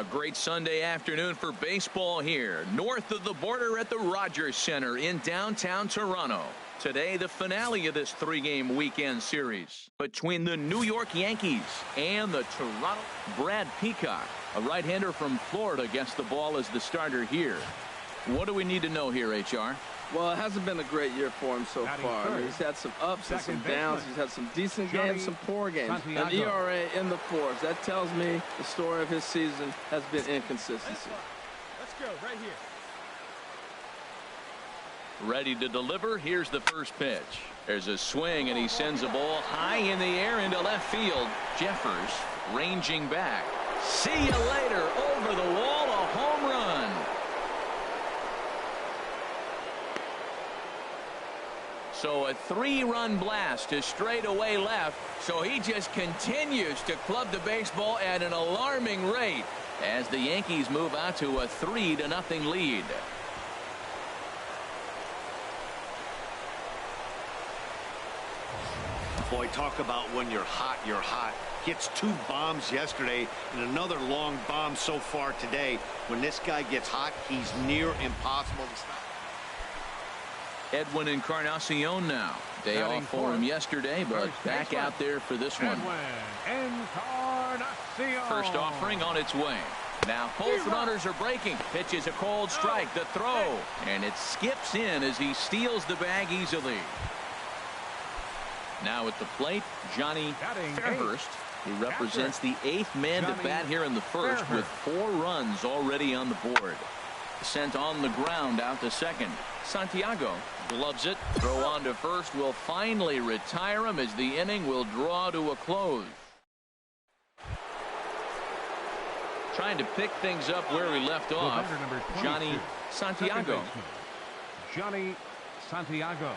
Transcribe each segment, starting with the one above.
A great Sunday afternoon for baseball here north of the border at the Rogers Center in downtown Toronto. Today, the finale of this three-game weekend series between the New York Yankees and the Toronto. Brad Peacock, a right-hander from Florida, gets the ball as the starter here. What do we need to know here, HR? Well, it hasn't been a great year for him so far. I mean, he's had some ups and some downs. He's had some decent games, some poor games. An ERA in the fours. That tells me the story of his season has been inconsistency. Let's go right here. Ready to deliver. Here's the first pitch. There's a swing, and he sends a ball high in the air into left field. Jeffers ranging back. See you later. Over the wall, a home run. So a three-run blast to straightaway left. So he just continues to club the baseball at an alarming rate as the Yankees move out to a 3-0 lead. Boy, talk about when you're hot, you're hot. Gets 2 bombs yesterday and another long bomb so far today. When this guy gets hot, he's near impossible to stop. Edwin Encarnacion now. Day off for him yesterday, but back out there for this one. First offering on its way. Now both runners are breaking. Pitches a cold strike. The throw. And it skips in as he steals the bag easily. Now at the plate, Johnny Fairhurst. He represents the 8th man to bat here in the first with 4 runs already on the board. Sent on the ground out to second. Santiago gloves it. Throw on to first will finally retire him as the inning will draw to a close. Trying to pick things up where he left off. Johnny Santiago. Johnny Santiago.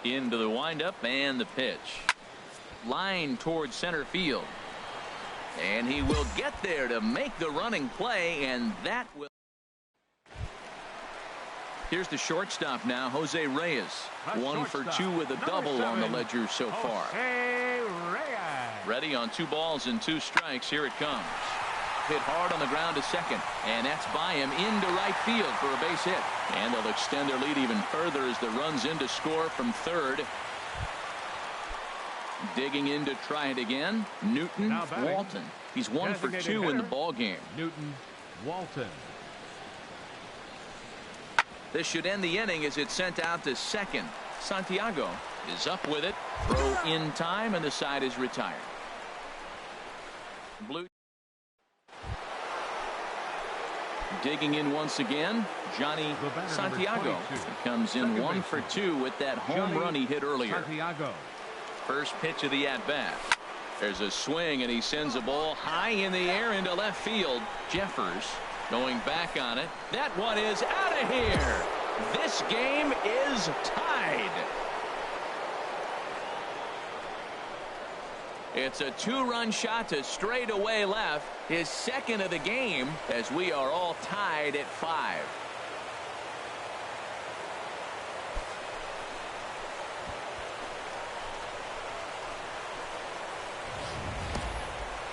Into the windup and the pitch. Line towards center field. And he will get there to make the running play, and that will. Here's the shortstop now, Jose Reyes. 1 for 2 with a double on the ledger so far. Ready on 2 balls and 2 strikes. Here it comes. Hit hard on the ground to second, and that's by him into right field for a base hit. And they'll extend their lead even further as the runs in to score from third. Digging in to try it again. Newton Walton. He's 1 for 2 in the ball game. Newton Walton. This should end the inning as it's sent out to second. Santiago is up with it. Throw in time, and the side is retired. Blue. Digging in once again, Johnny Santiago. He comes in 1 for 2 with that home run he hit earlier. Santiago. First pitch of the at-bat. There's a swing, and he sends a ball high in the air into left field. Jeffers going back on it. That one is out of here. This game is tied. It's a 2-run shot to straightaway left. His second of the game as we are all tied at 5.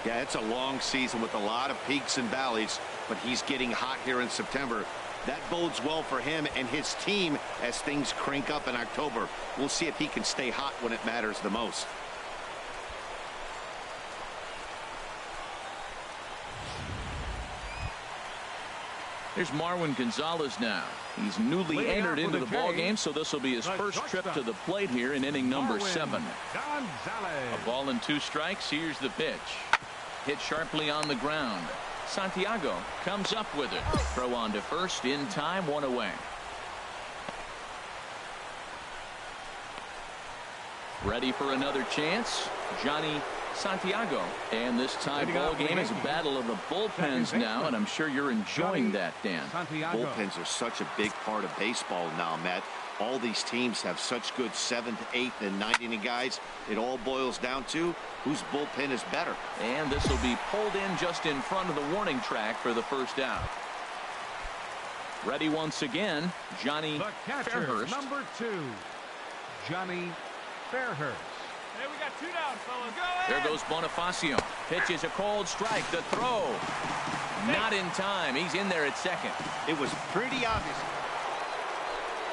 Yeah, it's a long season with a lot of peaks and valleys, but he's getting hot here in September. That bodes well for him and his team as things crank up in October. We'll see if he can stay hot when it matters the most. Here's Marwin Gonzalez now. He's newly entered into the ball game, so this will be his first trip to the plate here in inning number 7. A ball and 2 strikes. Here's the pitch. Hit sharply on the ground. Santiago comes up with it. Throw on to first in time, 1 away. Ready for another chance. Johnny Santiago. And this tie ball game is a battle of the bullpens now, and I'm sure you're enjoying that, Dan. Bullpens are such a big part of baseball now, Matt. All these teams have such good 7th, 8th, and 9th inning guys. It all boils down to whose bullpen is better. And this will be pulled in just in front of the warning track for the first out. Ready once again, Johnny Fairhurst. Number 2, Johnny Fairhurst. Hey, we got 2 down, fellas. Go ahead. There goes Bonifacio. Pitch is a cold strike. The throw. Not in time. He's in there at second. It was pretty obvious.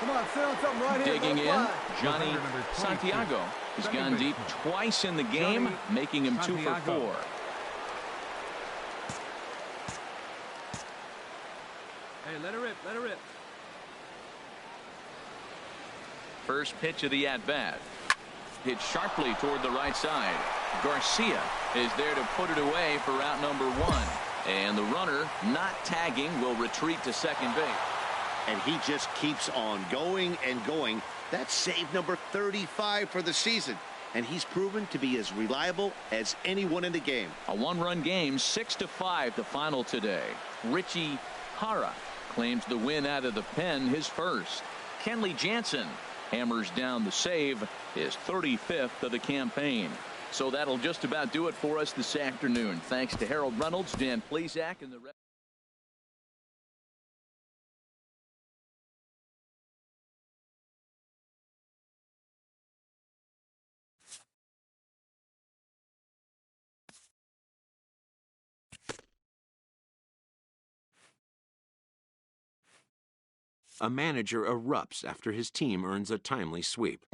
Come on, sit on something right here. Digging in, Johnny Santiago has gone deep twice in the game, making him 2 for 4. Hey, let her rip, let her rip. First pitch of the at-bat. Hit sharply toward the right side. Garcia is there to put it away for out number 1. And the runner, not tagging, will retreat to second base. And he just keeps on going and going. That's save number 35 for the season. And he's proven to be as reliable as anyone in the game. A one-run game, 6-5 the final today. Richie Hara claims the win out of the pen, his first. Kenley Jansen hammers down the save, his 35th of the campaign. So that'll just about do it for us this afternoon. Thanks to Harold Reynolds, Dan Plesac, and the rest. A manager erupts after his team earns a timely sweep.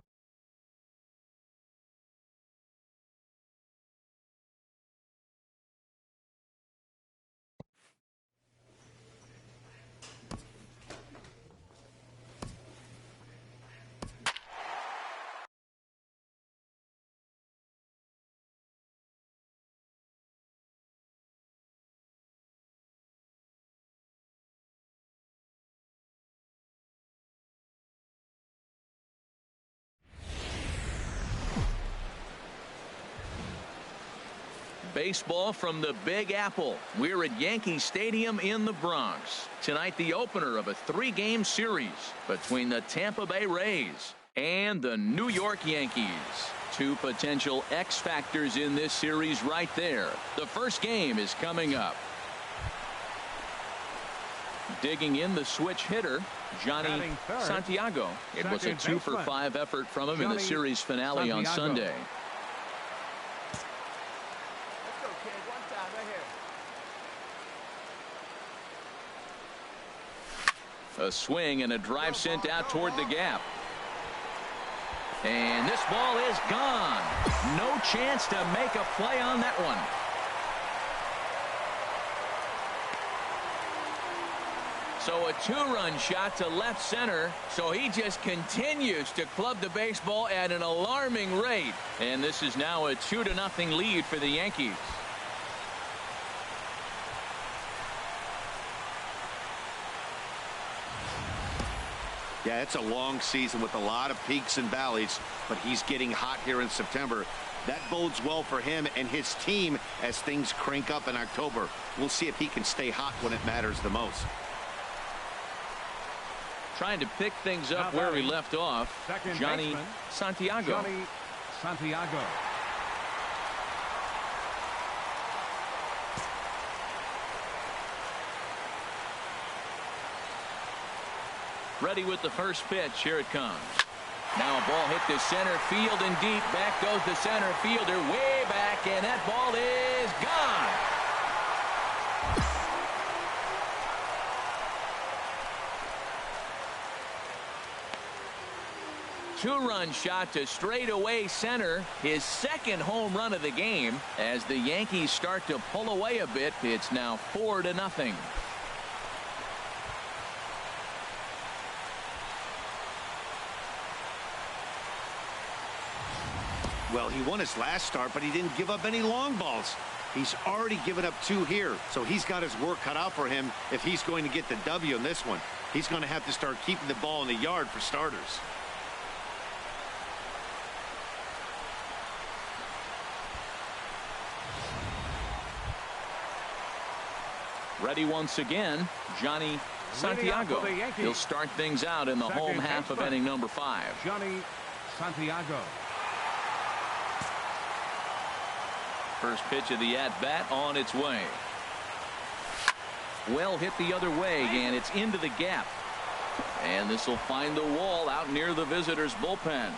Baseball from the Big Apple. We're at Yankee Stadium in the Bronx. Tonight, the opener of a 3-game series between the Tampa Bay Rays and the New York Yankees. 2 potential X factors in this series right there. The first game is coming up. Digging in, the switch hitter, Johnny Santiago. It was a 2 for 5 effort from him in the series finale on Sunday. A swing and a drive sent out toward the gap. And this ball is gone. No chance to make a play on that one. So a 2-run shot to left center. So he just continues to club the baseball at an alarming rate. And this is now a 2-0 lead for the Yankees. Yeah, it's a long season with a lot of peaks and valleys, but he's getting hot here in September. That bodes well for him and his team as things crank up in October. We'll see if he can stay hot when it matters the most. Trying to pick things up where we left off, Johnny Santiago. Johnny Santiago. Ready with the first pitch. Here it comes. Now a ball hit to center field and deep. Back goes the center fielder way back, and that ball is gone. Two-run shot to straightaway center. His second home run of the game. As the Yankees start to pull away a bit, it's now 4-0. Well, he won his last start, but he didn't give up any long balls. He's already given up 2 here, so he's got his work cut out for him if he's going to get the W in this one. He's going to have to start keeping the ball in the yard for starters. Ready once again, Johnny Santiago. He'll start things out in the home half of inning number 5. Johnny Santiago. First pitch of the at-bat on its way. Well hit the other way, and it's into the gap. And this will find the wall out near the visitors' bullpen.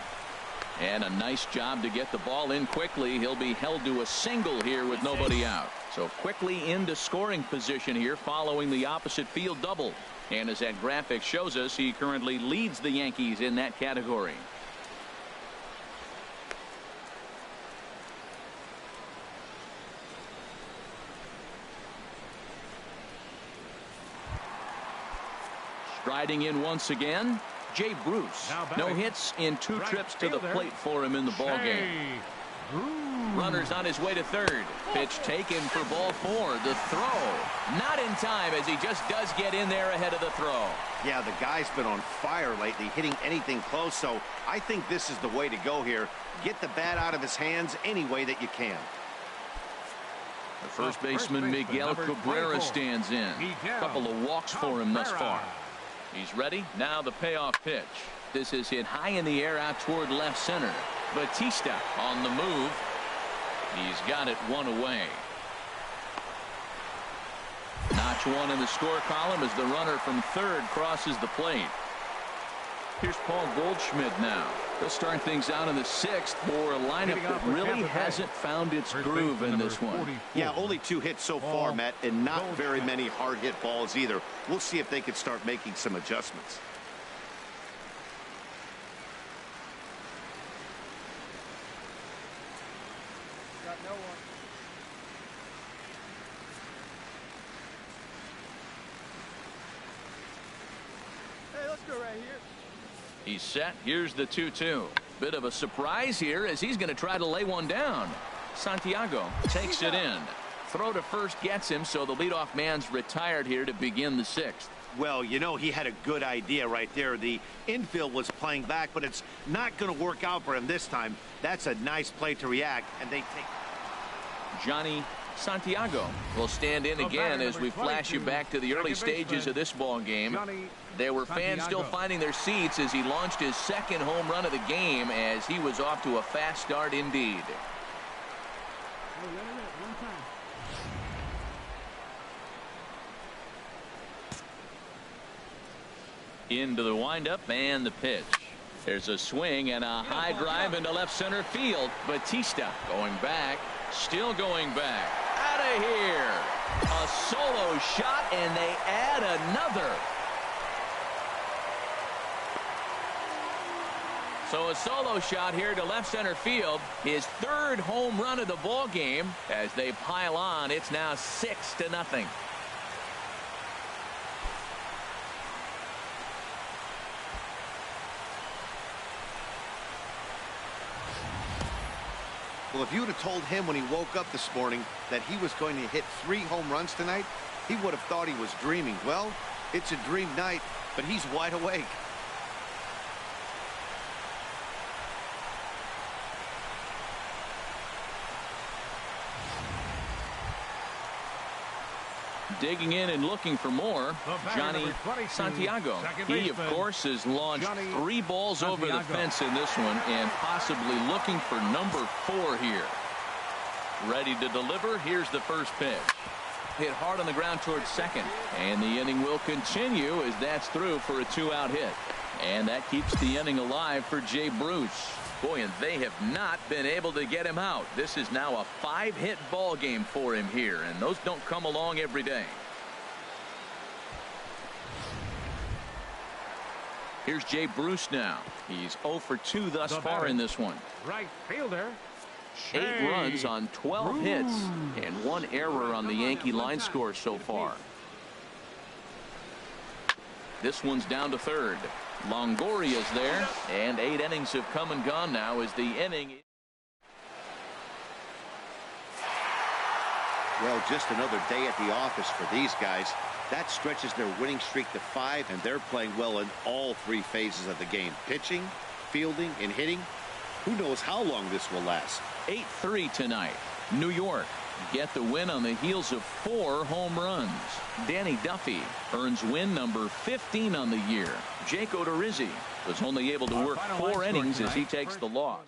And a nice job to get the ball in quickly. He'll be held to a single here with nobody out. So quickly into scoring position here following the opposite field double. And as that graphic shows us, he currently leads the Yankees in that category. Striding in once again, Jay Bruce. No hits in 2 trips to the plate for him in the ballgame. Runners on his way to third. Pitch taken for ball 4. The throw not in time as he just does get in there ahead of the throw. Yeah, the guy's been on fire lately, hitting anything close, so I think this is the way to go here. Get the bat out of his hands any way that you can. The first baseman Miguel Cabrera stands in. A couple of walks for him thus far. He's ready. Now the payoff pitch. This is hit high in the air out toward left center. Batista on the move. He's got it 1 away. Notch 1 in the score column as the runner from third crosses the plate. Here's Paul Goldschmidt now. They'll start things out in the 6th for a lineup that really hasn't found its groove in this one. Yeah, only 2 hits so far, Matt, and not very many hard hit balls either. We'll see if they can start making some adjustments. Got no one. Hey, let's go right here. He's set. Here's the 2-2. Bit of a surprise here as he's going to try to lay one down. Santiago takes it in. Throw to first gets him, so the leadoff man's retired here to begin the 6th. Well, you know, he had a good idea right there. The infield was playing back, but it's not going to work out for him this time. That's a nice play to react, and they take. Johnny Santiago will stand in again as we flash you back to the early stages of this ball game. There were fans still finding their seats as he launched his 2nd home run of the game as he was off to a fast start indeed. Into the windup and the pitch. There's a swing and a high drive into left center field. Batista going back, still going back. Out of here. A solo shot and they add another. So a solo shot here to left center field. His 3rd home run of the ball game. As they pile on, it's now 6-0. Well, if you would have told him when he woke up this morning that he was going to hit 3 home runs tonight, he would have thought he was dreaming. Well, it's a dream night, but he's wide awake. Digging in and looking for more, Johnny Santiago. He, of course, has launched 3 balls over the fence in this one and possibly looking for number 4 here. Ready to deliver. Here's the first pitch. Hit hard on the ground towards second. And the inning will continue as that's through for a 2-out hit. And that keeps the inning alive for Jay Bruce. Boy, and they have not been able to get him out. This is now a 5-hit ball game for him here, and those don't come along every day. Here's Jay Bruce now. He's 0 for 2 thus far in this one. Right fielder. 8 runs on 12 hits and 1 error on the Yankee line score so far. This one's down to third. Longoria's there, and 8 innings have come and gone now as the inning. Well, just another day at the office for these guys. That stretches their winning streak to 5, and they're playing well in all 3 phases of the game. Pitching, fielding, and hitting. Who knows how long this will last. 8-3 tonight. New York get the win on the heels of 4 home runs. Danny Duffy earns win number 15 on the year. Jake Odorizzi was only able to work 4 innings as he takes the loss.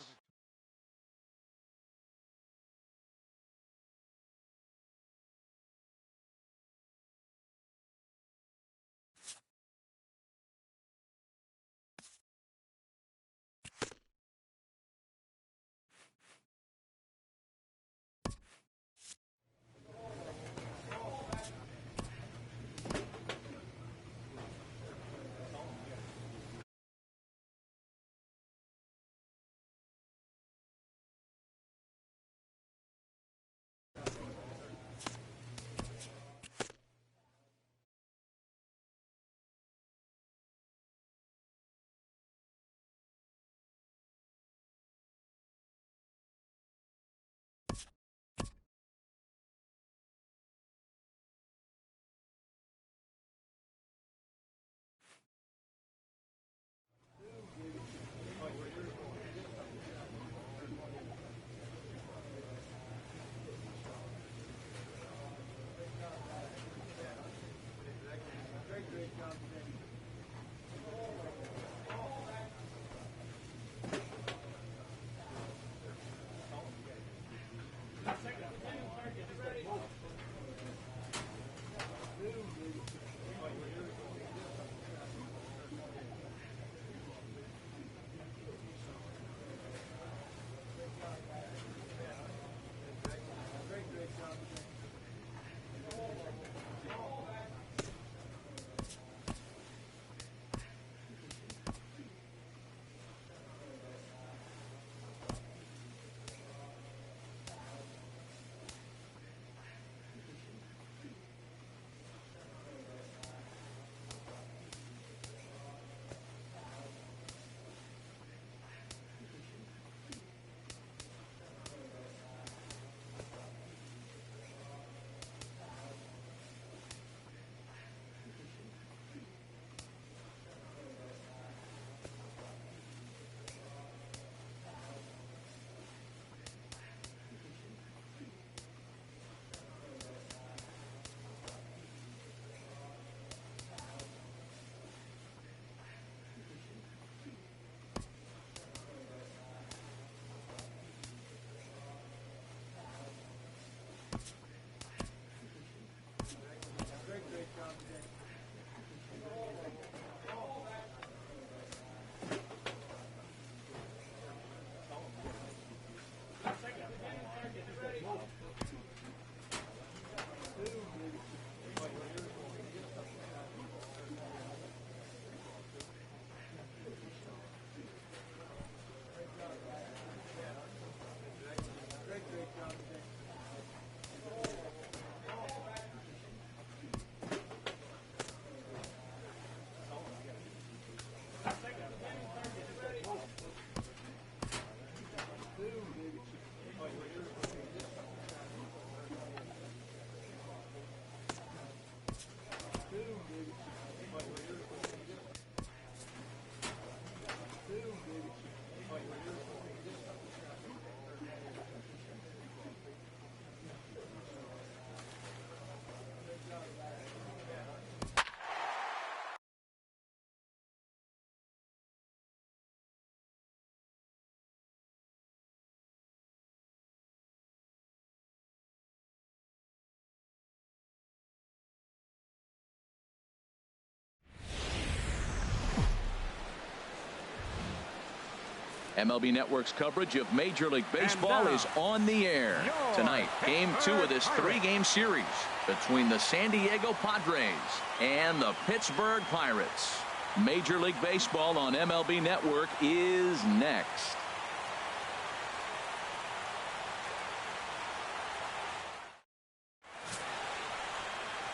MLB Network's coverage of Major League Baseball is on the air. Tonight, Game 2 of this three-game series between the San Diego Padres and the Pittsburgh Pirates. Major League Baseball on MLB Network is next.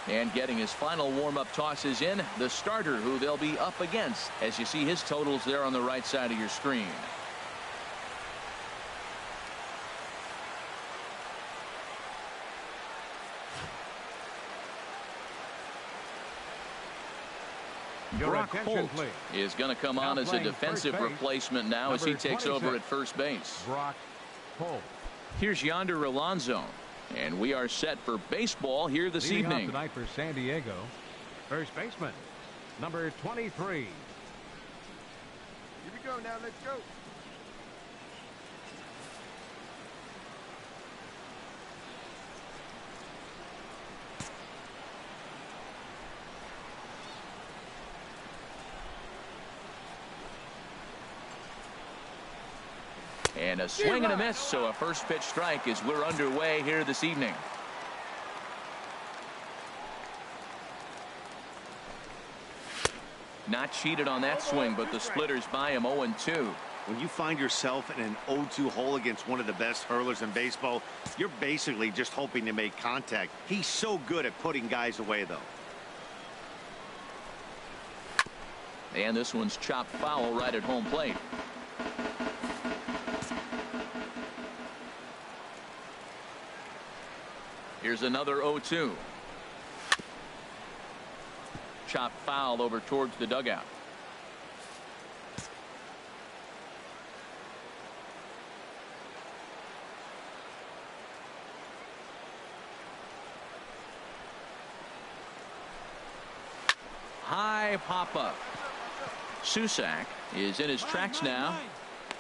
And getting his final warm-up tosses in, the starter who they'll be up against, as you see his totals there on the right side of your screen. Brock Holt is going to come on as a defensive replacement now as he takes over at first base. Brock Holt. Here's Yonder Alonso, and we are set for baseball here this evening. Tonight for San Diego, first baseman, number 23. Here we go now. Let's go. And a swing and a miss, so a first pitch strike as we're underway here this evening. Not cheated on that swing, but the splitters by him 0-2. When you find yourself in an 0-2 hole against one of the best hurlers in baseball, you're basically just hoping to make contact. He's so good at putting guys away, though. And this one's chopped foul right at home plate. Here's another 0-2. Chopped foul over towards the dugout. High pop-up. Susac is in his tracks now,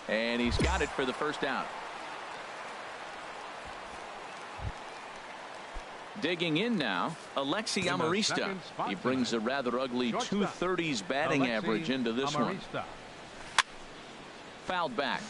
and he's got it for the first out. Digging in now, Alexi Amarista. He brings a rather ugly 230s batting average into this one. Fouled back.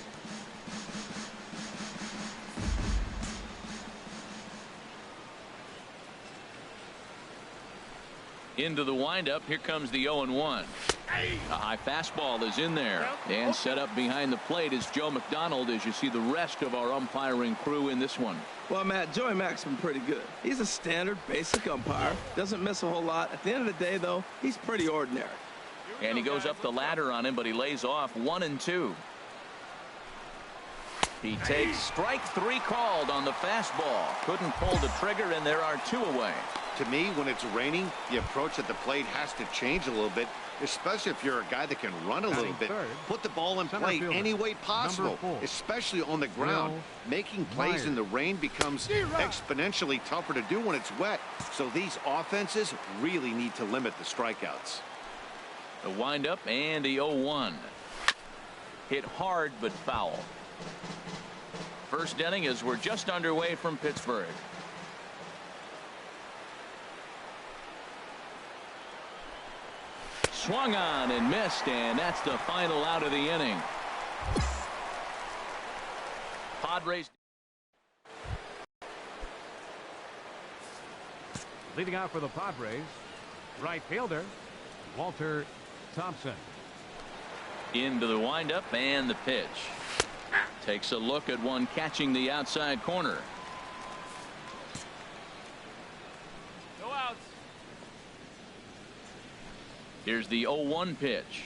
Into the windup. Here comes the 0-1. A high fastball is in there, and set up behind the plate is Joe McDonald, as you see the rest of our umpiring crew in this one. Well, Matt, Joey Mack's been pretty good. He's a standard basic umpire, doesn't miss a whole lot. At the end of the day, though, he's pretty ordinary. And he goes up the ladder on him, but he lays off 1-2. He takes strike 3 called on the fastball. Couldn't pull the trigger, and there are 2 away. To me, when it's raining, the approach at the plate has to change a little bit, especially if you're a guy that can run a little bit. Put the ball in play any way possible, especially on the ground. Making plays in the rain becomes exponentially tougher to do when it's wet. So these offenses really need to limit the strikeouts. The windup and the 0-1. Hit hard but foul. First inning as we're just underway from Pittsburgh. Swung on and missed, and that's the final out of the inning. Padres. Leading out for the Padres, right fielder Walter Thompson. Into the windup and the pitch. Takes a look at one catching the outside corner. No outs. Here's the 0-1 pitch.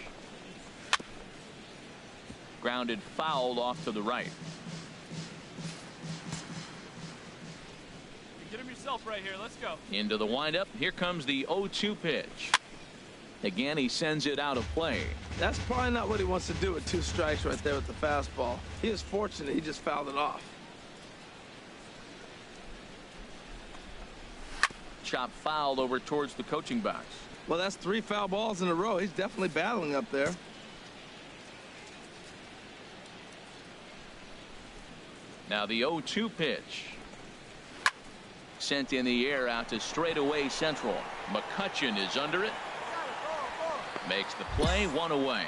Grounded foul off to the right. Get him yourself right here. Let's go. Into the windup. Here comes the 0-2 pitch. Again, he sends it out of play. That's probably not what he wants to do with 2 strikes right there with the fastball. He is fortunate he just fouled it off. Chop foul over towards the coaching box. Well, that's 3 foul balls in a row. He's definitely battling up there. Now the 0-2 pitch. Sent in the air out to straightaway central. McCutchen is under it. Makes the play, 1 away.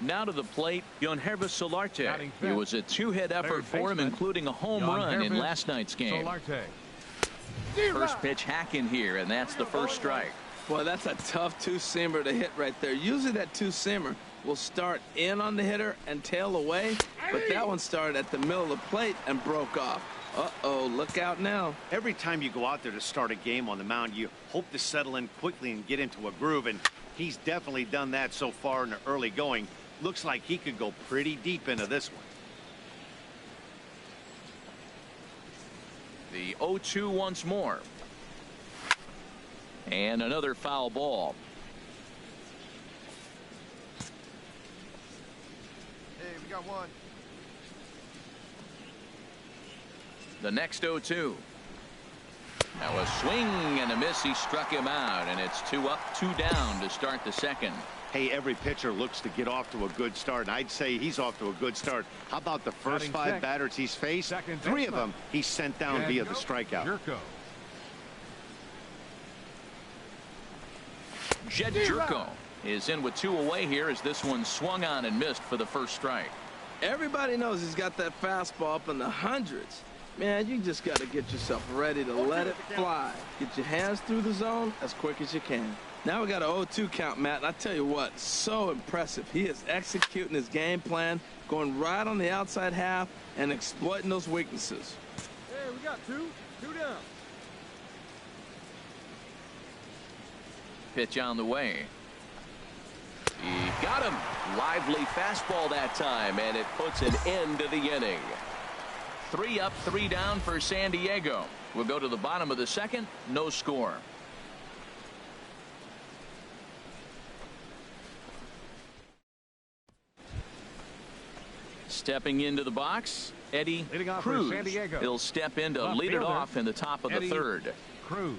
Now to the plate, Yangervis Solarte. It It was a two-hit effort for him, including a home run in last night's game. Solarte. First pitch hacking here, and that's the first strike. Boy, that's a tough two-seamer to hit right there. Usually that two-seamer will start in on the hitter and tail away, but that one started at the middle of the plate and broke off. Uh-oh, look out now. Every time you go out there to start a game on the mound, you hope to settle in quickly and get into a groove, and he's definitely done that so far in the early going. Looks like he could go pretty deep into this one. The 0-2 once more. And another foul ball. Hey, we got one. The next 0-2. Now a swing and a miss. He struck him out, and it's 2 up, 2 down to start the second. Hey, every pitcher looks to get off to a good start, and I'd say he's off to a good start. How about the first 5 batters he's faced? 3 of them he's sent down via the strikeout. Gyorko. Jedd Gyorko is in with 2 away here as this one swung on and missed for the first strike. Everybody knows he's got that fastball up in the hundreds. Man, you just got to get yourself ready to let it fly. Get your hands through the zone as quick as you can. Now we got an 0-2 count, Matt, and I tell you what, so impressive. He is executing his game plan, going right on the outside half and exploiting those weaknesses. Hey, we got 2 down. Pitch on the way. He got him. Lively fastball that time, and it puts an end to the inning. 3 up, 3 down for San Diego. We'll go to the bottom of the second. No score. Stepping into the box, Eddie Cruz. He'll step in to lead it off in the top of the third. Cruz.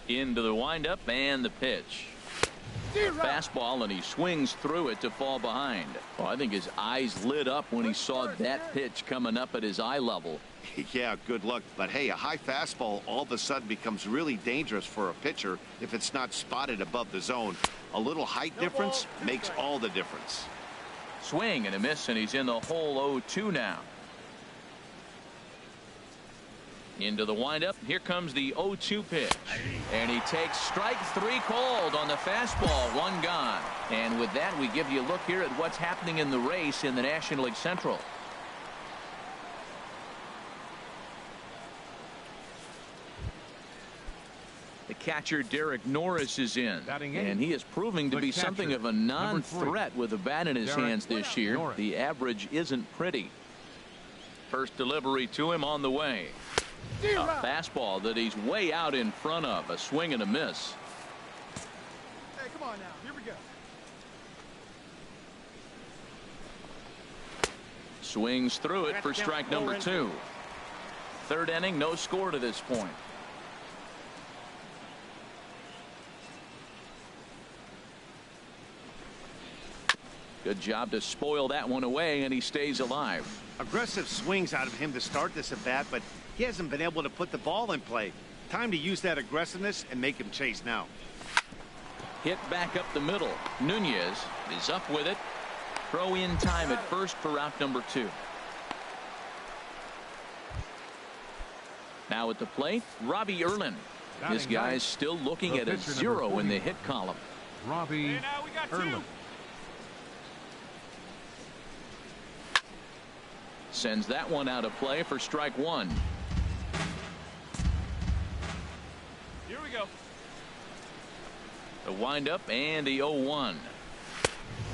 Into the windup and the pitch. Fastball, and he swings through it to fall behind. Well, I think his eyes lit up when he saw that pitch coming up at his eye level. Yeah, good luck. But hey, a high fastball all of a sudden becomes really dangerous for a pitcher if it's not spotted above the zone. A little height difference makes all the difference. Swing and a miss, and he's in the hole 0-2 now. Into the windup. Here comes the 0-2 pitch. And he takes strike 3 called on the fastball. 1 gone. And with that, we give you a look here at what's happening in the race in the National League Central. The catcher Derek Norris is in, and he is proving to be something of a non-threat with a bat in his hands this year. The average isn't pretty. First delivery to him on the way. A fastball that he's way out in front of. A swing and a miss. Hey, come on now. Here we go. Swings through it for strike number 2. Third inning, no score to this point. Good job to spoil that one away, and he stays alive. Aggressive swings out of him to start this at bat, but he hasn't been able to put the ball in play. Time to use that aggressiveness and make him chase now. Hit back up the middle. Nunez is up with it. Throw in time at first for out number 2. Now at the plate, Robbie Erlin. This guy's still looking at a 0 in the hit column. Robbie Erlin. Sends that one out of play for strike 1. Here we go. The windup and the 0-1.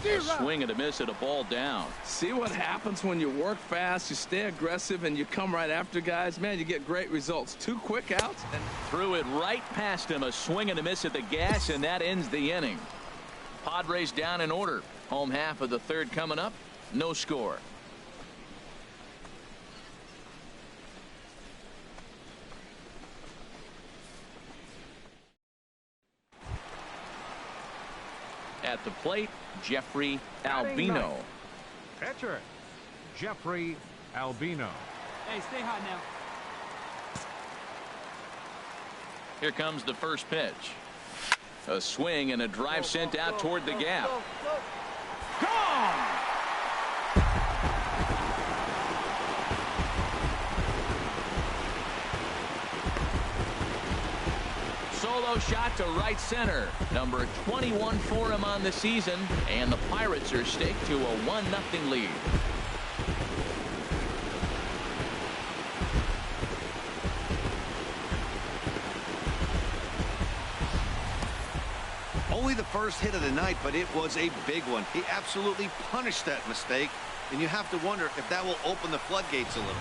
A swing and a miss at a ball down. See what happens when you work fast, you stay aggressive, and you come right after guys. Man, you get great results. 2 quick outs. And threw it right past him. A swing and a miss at the gas, and that ends the inning. Padres down in order. Home half of the third coming up. No score. At the plate, Jeffrey Albino. Pitcher, Jeffrey Albino. Hey, stay hot now. Here comes the first pitch. A swing and a drive sent out toward the gap. Gone! Solo shot to right center. Number 21 for him on the season, and the Pirates are staked to a 1-0 lead. Only the first hit of the night, but it was a big one. He absolutely punished that mistake, and you have to wonder if that will open the floodgates a little.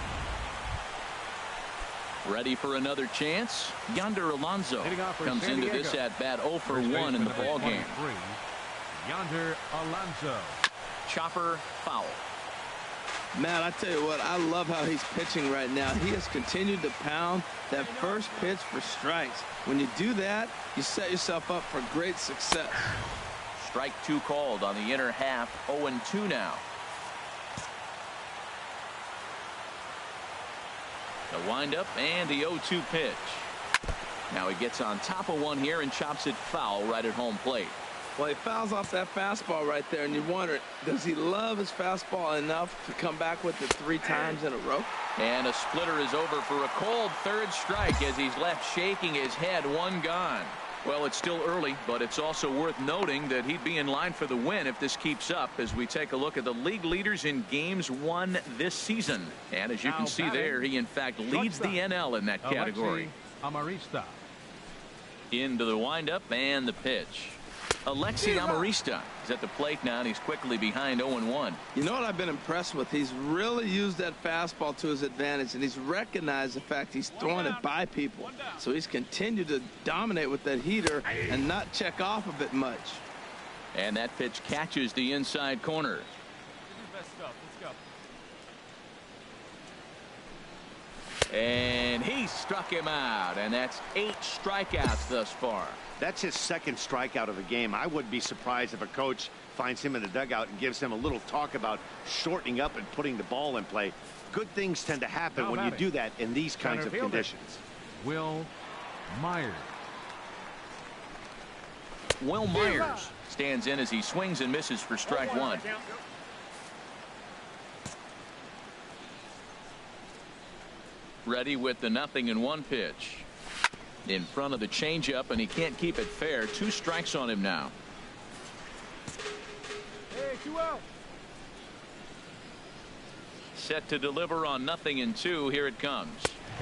Ready for another chance? Yonder Alonso comes into this at bat 0 for 1 in the ball game. Yonder Alonso. Chopper foul. Man, I tell you what, I love how he's pitching right now. He has continued to pound that first pitch for strikes. When you do that, you set yourself up for great success. Strike 2 called on the inner half. 0-2 now. The windup and the 0-2 pitch. Now he gets on top of one here and chops it foul right at home plate. Well, he fouls off that fastball right there, and you wonder, does he love his fastball enough to come back with it 3 times in a row? And a splitter is over for a cold third strike as he's left shaking his head. 1 gone. Well, it's still early, but it's also worth noting that he'd be in line for the win if this keeps up as we take a look at the league leaders in games won this season. And as you can see there, he in fact leads the NL in that category. Amarista. Into the windup and the pitch. Alexi Amarista is at the plate now, and he's quickly behind 0-1. You know what I've been impressed with? He's really used that fastball to his advantage, and he's recognized the fact he's throwing it by people. So he's continued to dominate with that heater and not check off of it much. And that pitch catches the inside corner. And he struck him out, and that's 8 strikeouts thus far. That's his second strikeout of the game. I wouldn't be surprised if a coach finds him in the dugout and gives him a little talk about shortening up and putting the ball in play. Good things tend to happen when you do that in these kinds of conditions. Will Myers. Will Myers stands in as he swings and misses for strike 1. Ready with the 0-1 pitch. In front of the changeup, and he can't keep it fair. 2 strikes on him now. Hey, 2 out. Set to deliver on 0-2. Here it comes.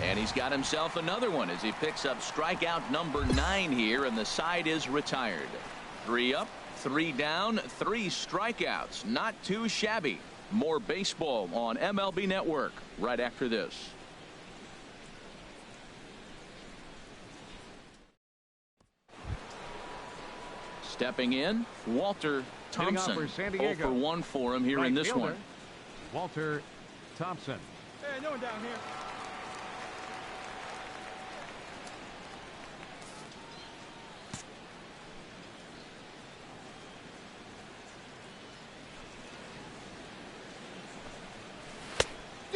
And he's got himself another one as he picks up strikeout number 9 here, and the side is retired. 3 up, 3 down, 3 strikeouts. Not too shabby. More baseball on MLB Network right after this. Stepping in, Walter Thompson. 0 for 1 for him here in this one. Walter Thompson. Hey, no one down here.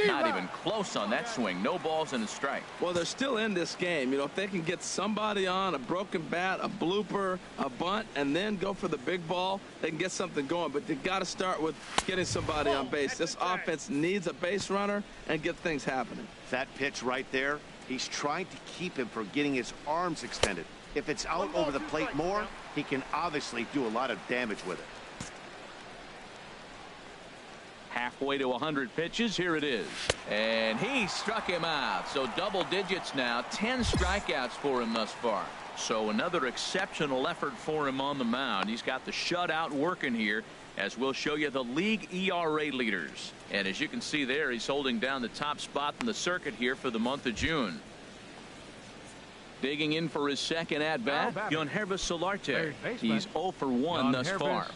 Not even close on that swing. No balls and a strike. Well, they're still in this game. You know, if they can get somebody on, a broken bat, a blooper, a bunt, and then go for the big ball, they can get something going. But they got to start with getting somebody on base. This offense needs a base runner and get things happening. That pitch right there, he's trying to keep him from getting his arms extended. If it's out over the plate more, he can obviously do a lot of damage with it. Halfway to 100 pitches. Here it is. And he struck him out. So double digits now. 10 strikeouts for him thus far. So another exceptional effort for him on the mound. He's got the shutout working here, as we'll show you the league ERA leaders. And as you can see there, he's holding down the top spot in the circuit here for the month of June. Digging in for his second at bat, Yangervis Solarte. He's 0 for 1 thus far.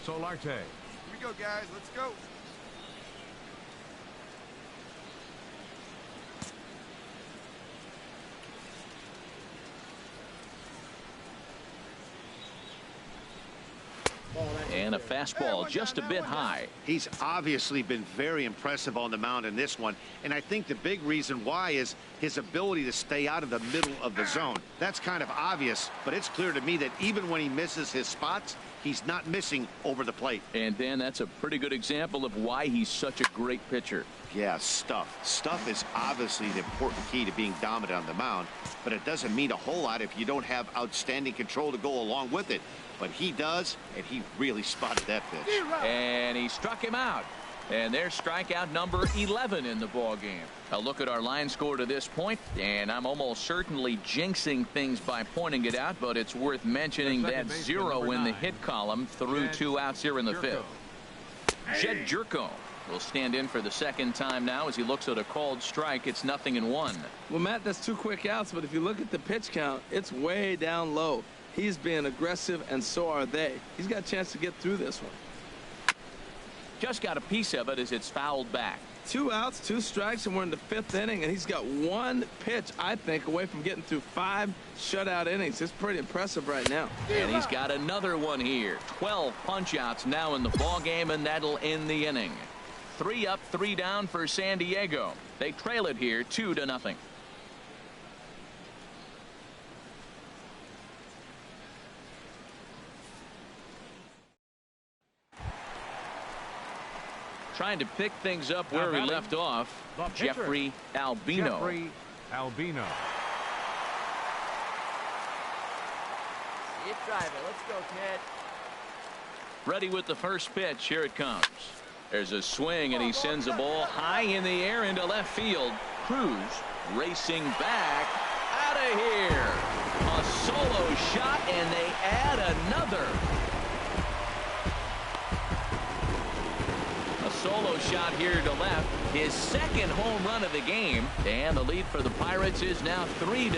Solarte. Here we go, guys. Let's go. And a fastball just a bit high. He's obviously been very impressive on the mound in this one, and I think the big reason why is his ability to stay out of the middle of the zone. That's kind of obvious, but it's clear to me that even when he misses his spots, he's not missing over the plate. And Dan, that's a pretty good example of why he's such a great pitcher. Yeah, stuff. Stuff is obviously the important key to being dominant on the mound, but it doesn't mean a whole lot if you don't have outstanding control to go along with it. But he does, and he really spotted that pitch. And he struck him out. And there's strikeout number 11 in the ball game. A look at our line score to this point, and I'm almost certainly jinxing things by pointing it out, but it's worth mentioning that 0 in the hit column through 2 outs here in the 5th. Jedd Gyorko will stand in for the second time now as he looks at a called strike. It's 0-1. Well, Matt, that's 2 quick outs, but if you look at the pitch count, it's way down low. He's being aggressive, and so are they. He's got a chance to get through this one. Just got a piece of it as it's fouled back. 2 outs, 2 strikes, and we're in the 5th inning, and he's got 1 pitch, I think, away from getting through 5 shutout innings. It's pretty impressive right now. And he's got another one here. 12 punch-outs now in the ball game, and that'll end the inning. 3 up, 3 down for San Diego. They trail it here 2-0. Trying to pick things up where we left off, Jeffrey Albino. Jeffrey Albino. Keep driving. Let's go, kid. Ready with the first pitch. Here it comes. There's a swing, and he sends a ball high in the air into left field. Cruz racing back out of here. A solo shot, and they add another. A solo shot here to left. His second home run of the game. And the lead for the Pirates is now 3-0.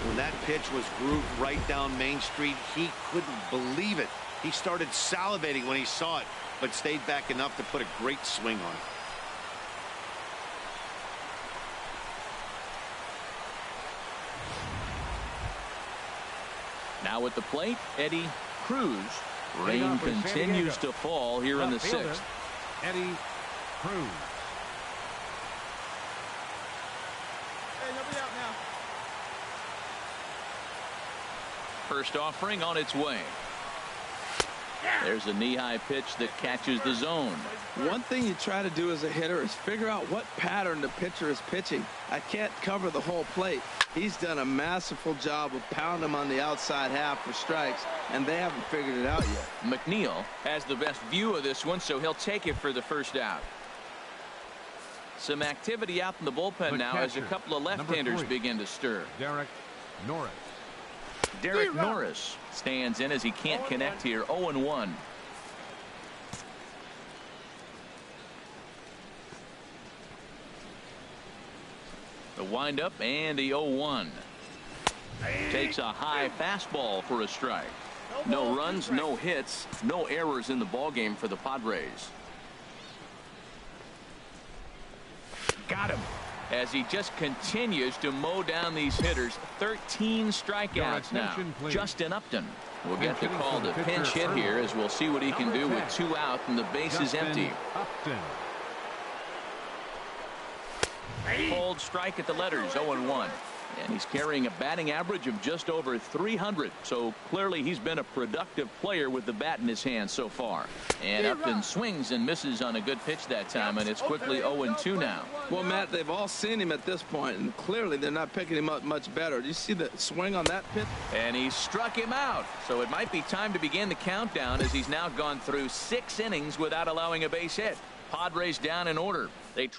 When that pitch was grooved right down Main Street, he couldn't believe it. He started salivating when he saw it, but stayed back enough to put a great swing on it. Now at the plate, Eddie Cruz. Rain continues to fall here in the 6th. Eddie Cruz. Hey, nobody out now. First offering on its way. There's a knee-high pitch that catches the zone. One thing you try to do as a hitter is figure out what pattern the pitcher is pitching. I can't cover the whole plate. He's done a masterful job of pounding him on the outside half for strikes, and they haven't figured it out yet. McNeil has the best view of this one, so he'll take it for the first out. Some activity out in the bullpen now as a couple of left-handers begin to stir. Derek Norris. Derek Norris stands in as he can't connect here. 0-1. The windup and the 0-1. Takes a high fastball for a strike. No runs, no hits, no errors in the ballgame for the Padres. Got him. As he just continues to mow down these hitters. 13 strikeouts now. Justin Upton will get the call to pinch hit here, as we'll see what he can do with 2 out and the base is empty. Upton. Cold strike at the letters. 0-1. And he's carrying a batting average of just over 300. So clearly he's been a productive player with the bat in his hand so far. And Upton swings and misses on a good pitch that time, and it's quickly 0-2 now. Well, Matt, they've all seen him at this point, and clearly they're not picking him up much better. Do you see the swing on that pitch? And he struck him out. So it might be time to begin the countdown, as he's now gone through 6 innings without allowing a base hit. Padres down in order. They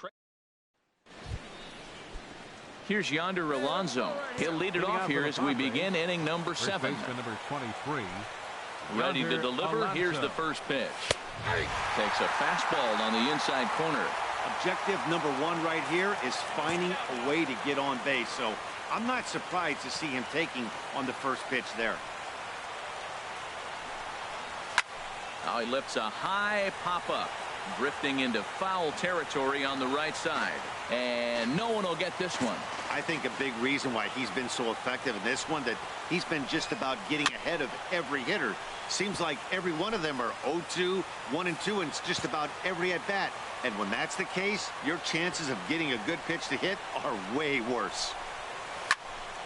Here's Yonder Alonso. He'll lead it off here as we begin inning number 7. Number 23. Ready to deliver. Here's the first pitch. Takes a fastball on the inside corner. Objective number 1 right here is finding a way to get on base. So I'm not surprised to see him taking on the first pitch there. Now he lifts a high pop-up. Drifting into foul territory on the right side. And no one will get this one. I think a big reason why he's been so effective in this one, that he's been just about getting ahead of every hitter. Seems like every one of them are 0-2, 1-2, and it's just about every at-bat. And when that's the case, your chances of getting a good pitch to hit are way worse.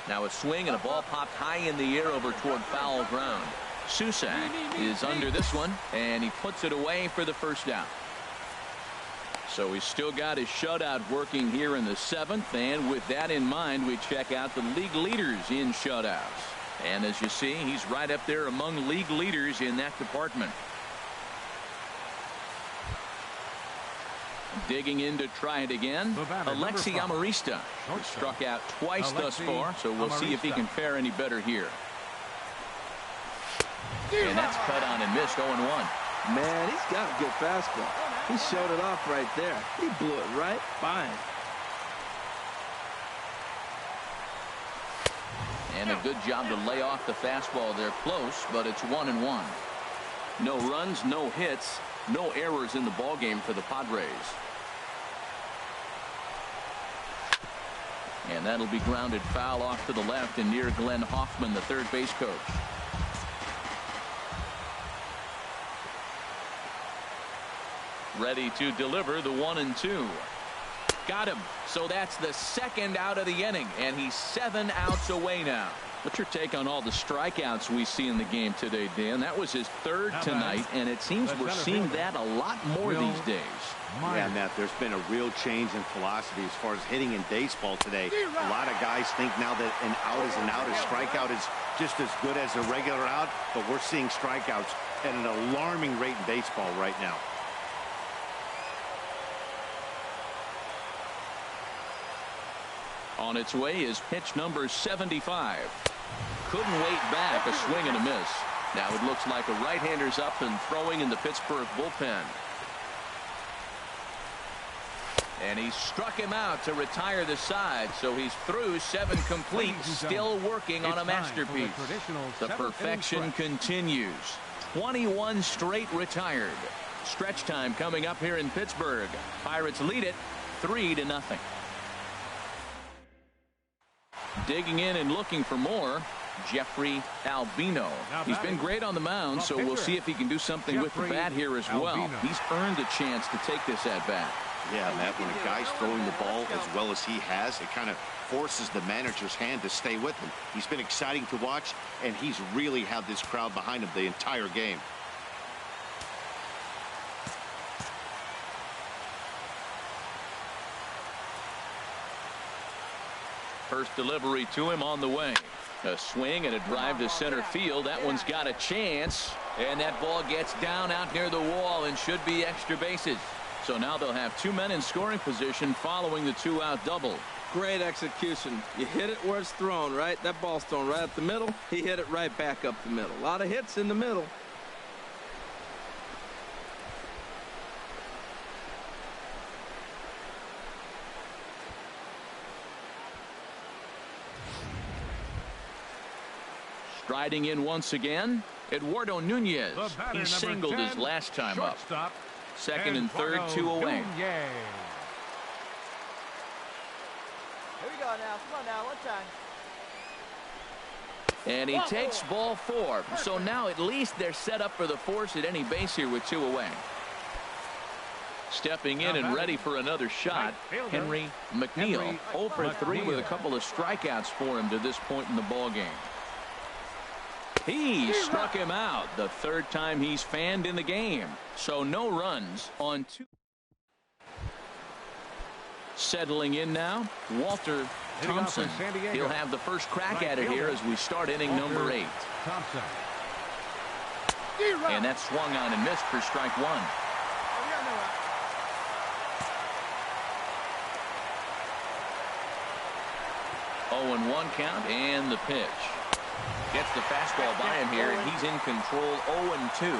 Now a swing and a ball popped high in the air over toward foul ground. Susac is under this one, and he puts it away for the first down. So he's still got his shutout working here in the 7th, and with that in mind, we check out the league leaders in shutouts. And as you see, he's right up there among league leaders in that department. Digging in to try it again, Alexi Amarista struck out twice thus far, so we'll see if he can fare any better here. And that's cut on and missed. 0-1. Man, he's got a good fastball. He showed it off right there. He blew it right by him. And a good job to lay off the fastball there close, but it's 1-1. No runs, no hits, no errors in the ball game for the Padres. And that'll be grounded foul off to the left and near Glenn Hoffman, the third base coach. Ready to deliver the 1-2. Got him. So that's the second out of the inning, and he's 7 outs away now. What's your take on all the strikeouts we see in the game today, Dan? That was his third tonight, and it seems we're seeing that a lot more these days. Yeah, Matt, there's been a real change in philosophy as far as hitting in baseball today. A lot of guys think now that an out is an out, a strikeout is just as good as a regular out, but we're seeing strikeouts at an alarming rate in baseball right now. On its way is pitch number 75. Couldn't wait back. A swing and a miss. Now it looks like a right-hander's up and throwing in the Pittsburgh bullpen. And he struck him out to retire the side, so he's through 7 complete, still working on a masterpiece. The perfection continues. 21 straight retired. Stretch time coming up here in Pittsburgh. Pirates lead it 3-0. Digging in and looking for more, Jeffrey Albino. He's been great on the mound, so we'll see if he can do something with the bat here as well. He's earned a chance to take this at bat. Yeah, Matt, when a guy's throwing the ball as well as he has, it kind of forces the manager's hand to stay with him. He's been exciting to watch, and he's really had this crowd behind him the entire game. First delivery to him on the way. A swing and a drive to center field. That one's got a chance. And that ball gets down out near the wall and should be extra bases. So now they'll have 2 men in scoring position following the 2-out double. Great execution. You hit it where it's thrown, right? That ball's thrown right up the middle. He hit it right back up the middle. A lot of hits in the middle. Striding in once again, Eduardo Nunez. He singled his last time up. Second and third, 2 away. Here we go now. Come on now. One time. And he takes ball 4. So now at least they're set up for the force at any base here with 2 away. Stepping in and ready for another shot, Henry McNeil. 0 for 3 with a couple of strikeouts for him to this point in the ball game. He struck him out the third time he's fanned in the game. So no runs on 2. Settling in now, Walter Thompson. He'll have the first crack at it here as we start inning number 8. And that's swung on and missed for strike 1. 0-1 count and the pitch. Gets the fastball by him here, and he's in control. 0-2.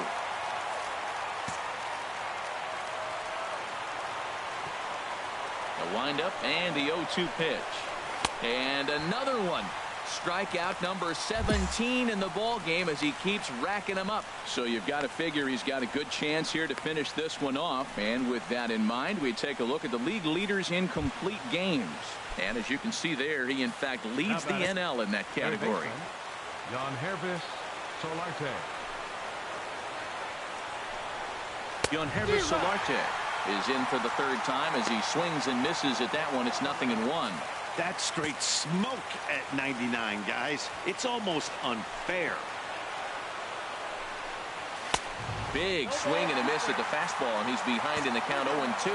The windup and the 0-2 pitch. And another one. Strikeout number 17 in the ball game as he keeps racking them up. So you've got to figure he's got a good chance here to finish this one off. And with that in mind, we take a look at the league leaders in complete games. And as you can see there, he in fact leads the NL in that category. Yangervis Solarte. Yangervis Solarte is in for the third time as he swings and misses at that one. It's 0-1. That's straight smoke at 99, guys. It's almost unfair. Big swing and a miss at the fastball, and he's behind in the count 0-2.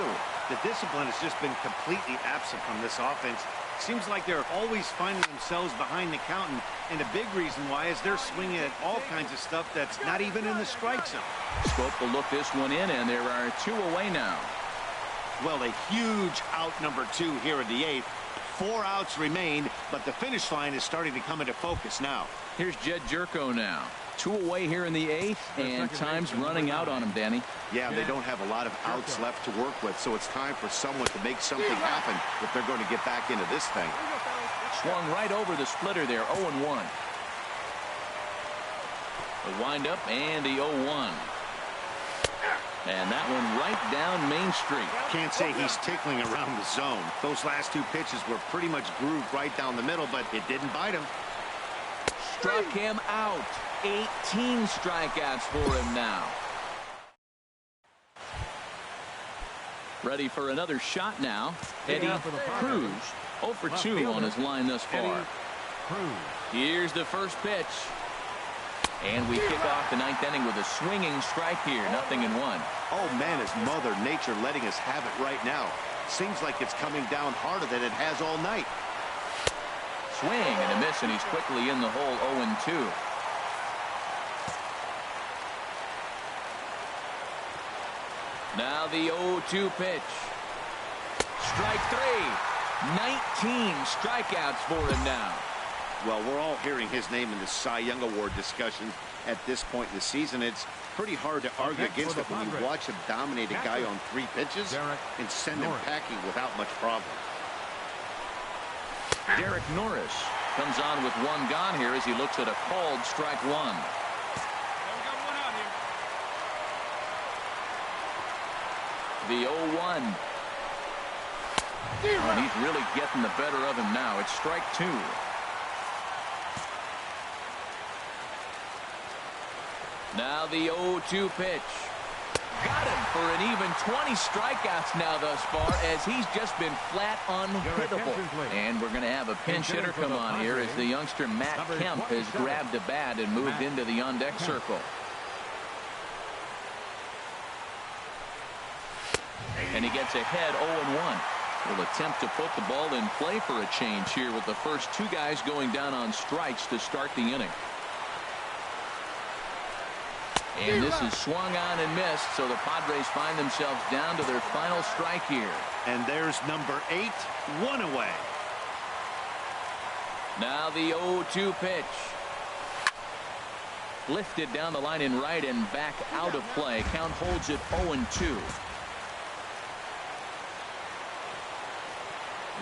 The discipline has just been completely absent from this offense. Seems like they're always finding themselves behind the count, and a big reason why is they're swinging at all kinds of stuff that's not even in the strike zone. Schoop will look this one in, and there are 2 away now. Well, a huge out number 2 here in the 8th. 4 outs remain, but the finish line is starting to come into focus now. Here's Jed Jerko now. 2 away here in the 8th, and time's running out on him, Danny. Yeah, they don't have a lot of outs left to work with, so it's time for someone to make something happen if they're going to get back into this thing. Swung right over the splitter there, 0-1. The windup and the 0-1. And that one right down Main Street. Can't say he's tickling around the zone. Those last 2 pitches were pretty much grooved right down the middle, but it didn't bite him. Struck him out. 18 strikeouts for him now. Ready for another shot now. Eddie Cruz. 0 for 2 on his line thus far. Here's the first pitch. And we kick off the 9th inning with a swinging strike here. 0-1. Oh, man, is Mother Nature letting us have it right now. Seems like it's coming down harder than it has all night. Swing and a miss, and he's quickly in the hole. 0-2. Now the 0-2 pitch. Strike 3. 19 strikeouts for him now. Well, we're all hearing his name in the Cy Young Award discussion at this point in the season. It's pretty hard to argue against it when you watch him dominate a guy on 3 pitches and send him packing without much problem. Derek Norris comes on with 1 gone here as he looks at a called strike 1. The 0-1. And he's really getting the better of him now. It's strike 2. Now the 0-2 pitch. Got him for an even 20 strikeouts now thus far, as he's just been flat unhittable. And we're going to have a pinch hitter come on here as the youngster Matt Kemp has grabbed a bat and moved into the on-deck circle. And he gets ahead 0-1. Will attempt to put the ball in play for a change here with the first 2 guys going down on strikes to start the inning. And this is swung on and missed, so the Padres find themselves down to their final strike here. And there's number 8, 1 away. Now the 0-2 pitch. Lifted down the line in right and back out of play. Count holds it 0-2.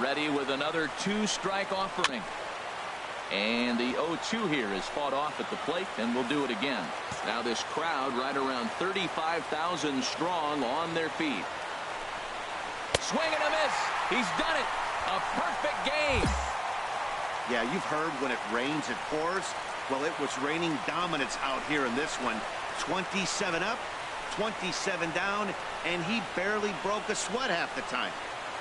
Ready with another 2-strike offering. And the 0-2 here is fought off at the plate, and we'll do it again. Now this crowd right around 35,000 strong on their feet. Swing and a miss. He's done it. A perfect game. Yeah, you've heard when it rains, it pours. Well, it was raining dominance out here in this one. 27 up, 27 down, and he barely broke a sweat half the time.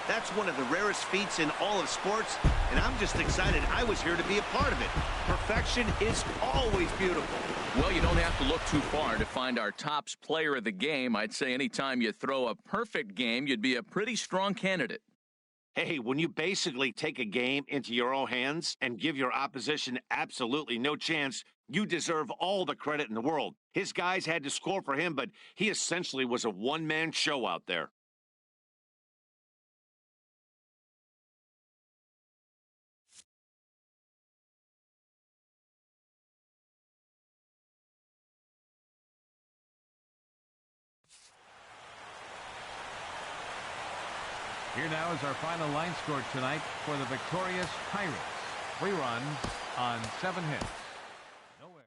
That's one of the rarest feats in all of sports, and I'm just excited I was here to be a part of it. Perfection is always beautiful. Well, you don't have to look too far to find our tops player of the game. I'd say anytime you throw a perfect game, you'd be a pretty strong candidate. Hey, when you basically take a game into your own hands and give your opposition absolutely no chance, you deserve all the credit in the world. His guys had to score for him, but he essentially was a one-man show out there. Here now is our final line score tonight for the victorious Pirates. 3 runs on 7 hits. Nowhere.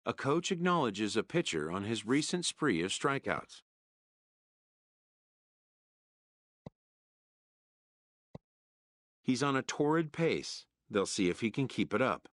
A coach acknowledges a pitcher on his recent spree of strikeouts. He's on a torrid pace. They'll see if he can keep it up.